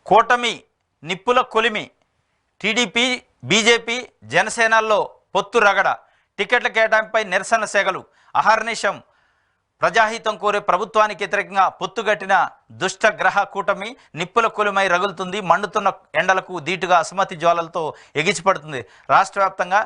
కూటమి నిప్పుల కొలిమి. TDP, BJP, జనసేనల్లో పొత్తు రగడ. టికెట్ల కేటాయింపుపై నిరసన సెగలు. అహర్నిశం ప్రజాహితం కోరే ప్రభుత్వానికి వ్యతిరేకంగా పొత్తుగట్టిన దుష్టగ్రహ కూటమి నిప్పుల కొలిమై రగులుతుంది. మండుతున్న ఎండలకు ధీటుగా అసమ్మతి జ్వాలలతో ఎగిసిపడుతుంది. రాష్ట్ర వ్యాప్తంగా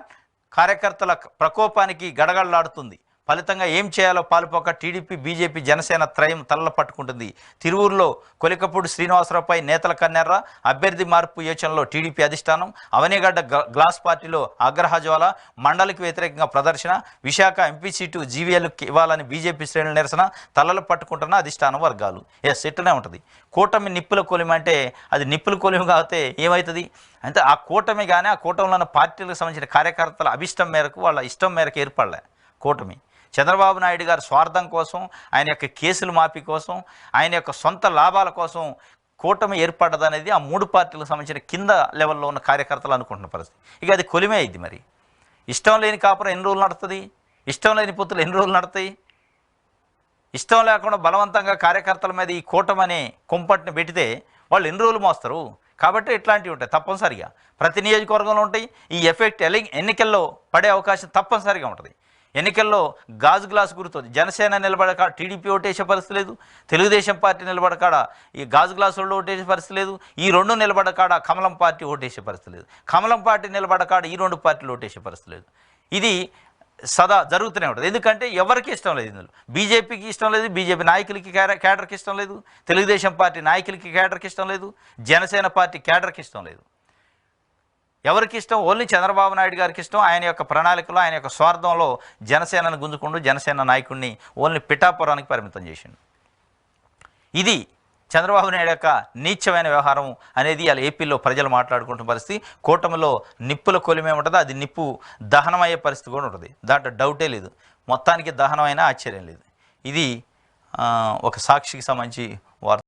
కార్యకర్తల ప్రకోపానికి గడగడలాడుతుంది. ఫలితంగా ఏం చేయాలో పాలుపోక టీడీపీ, బీజేపీ, జనసేన త్రయం తలల పట్టుకుంటుంది. తిరువూరులో కొలికపూడి శ్రీనివాసరావుపై నేతల కన్నెర్ర. అభ్యర్థి మార్పు యోచనలో టీడీపీ అధిష్టానం. అవనిగడ్డ గ్లాస్ పార్టీలో ఆగ్రహజ్వాల. మండలికి వ్యతిరేకంగా ప్రదర్శన. విశాఖ ఎంపీ సీటు జీవీఎల్కి ఇవ్వాలని బీజేపీ శ్రేణుల నిరసన. తలలు పట్టుకుంటున్న అధిష్టానం వర్గాలు. ఇట్లనే ఉంటుంది. కూటమి నిప్పుల కొలిమి అంటే అది నిప్పుల కొలిమి కాకపోతే ఏమవుతుంది అంటే ఆ కూటమి కానీ ఆ కూటమిలో ఉన్న పార్టీలకు సంబంధించిన కార్యకర్తల అభిష్టం మేరకు వాళ్ళ ఇష్టం మేరకు ఏర్పడలే కూటమి. చంద్రబాబు నాయుడు గారి స్వార్థం కోసం, ఆయన యొక్క కేసులు మాఫీ కోసం, ఆయన యొక్క సొంత లాభాల కోసం కూటమి ఏర్పడ్డదనేది ఆ మూడు పార్టీలకు సంబంధించిన కింద లెవెల్లో ఉన్న కార్యకర్తలు అనుకుంటున్న పరిస్థితి. ఇక అది కొలిమే అయింది. మరి ఇష్టం లేని కాపురం ఎన్ని రోజులు నడుస్తుంది? ఇష్టం లేని పొత్తులు ఎన్ని రోజులు నడుతాయి? ఇష్టం లేకుండా బలవంతంగా కార్యకర్తల మీద ఈ కూటమి అనే కుంపటిని పెడితే వాళ్ళు ఎన్ని రోజులు మోస్తారు? కాబట్టి ఇట్లాంటివి ఉంటాయి తప్పనిసరిగా. ప్రతి నియోజకవర్గంలో ఉంటాయి. ఈ ఎఫెక్ట్ ఎన్నికల్లో పడే అవకాశం తప్పనిసరిగా ఉంటుంది. ఎన్నికల్లో గాజు గ్లాసు గుర్తుంది. జనసేన నిలబడకాడ టీడీపీ ఓటేసే పరిస్థితి లేదు. తెలుగుదేశం పార్టీ నిలబడకాడ ఈ గాజు గ్లాసుల్లో ఓటేసే పరిస్థితి లేదు. ఈ రెండు నిలబడకాడ కమలం పార్టీ ఓటేసే పరిస్థితి లేదు. కమలం పార్టీ నిలబడకాడ ఈ రెండు పార్టీలు ఓటేసే పరిస్థితి లేదు. ఇది సదా జరుగుతూనే ఉంటుంది. ఎందుకంటే ఎవరికి ఇష్టం లేదు ఇందులో. బీజేపీకి ఇష్టం లేదు, బీజేపీ నాయకులకి క్యాడర్కి ఇష్టం లేదు, తెలుగుదేశం పార్టీ నాయకులకి క్యాడర్కి ఇష్టం లేదు, జనసేన పార్టీ క్యాడర్కి ఇష్టం లేదు. ఎవరికి ఇష్టం? ఓన్లీ చంద్రబాబు నాయుడు గారికి ఇష్టం. ఆయన యొక్క ప్రణాళికలో, ఆయన యొక్క స్వార్థంలో జనసేనను గుంజుకుంటూ జనసేన నాయకుడిని ఓన్లీ పిఠాపురానికి పరిమితం చేసిండు. ఇది చంద్రబాబు నాయుడు యొక్క నీచమైన వ్యవహారం అనేది అలా ఏపీలో ప్రజలు మాట్లాడుకుంటున్న పరిస్థితి. కూటమిలో నిప్పుల కొలిమే ఉంటుంది. అది నిప్పు దహనమయ్యే పరిస్థితి కూడా ఉంటుంది. దాంట్లో డౌటే లేదు. మొత్తానికి దహనమైనా ఆశ్చర్యం లేదు. ఇది ఒక సాక్షికి సంబంధించి వార్త.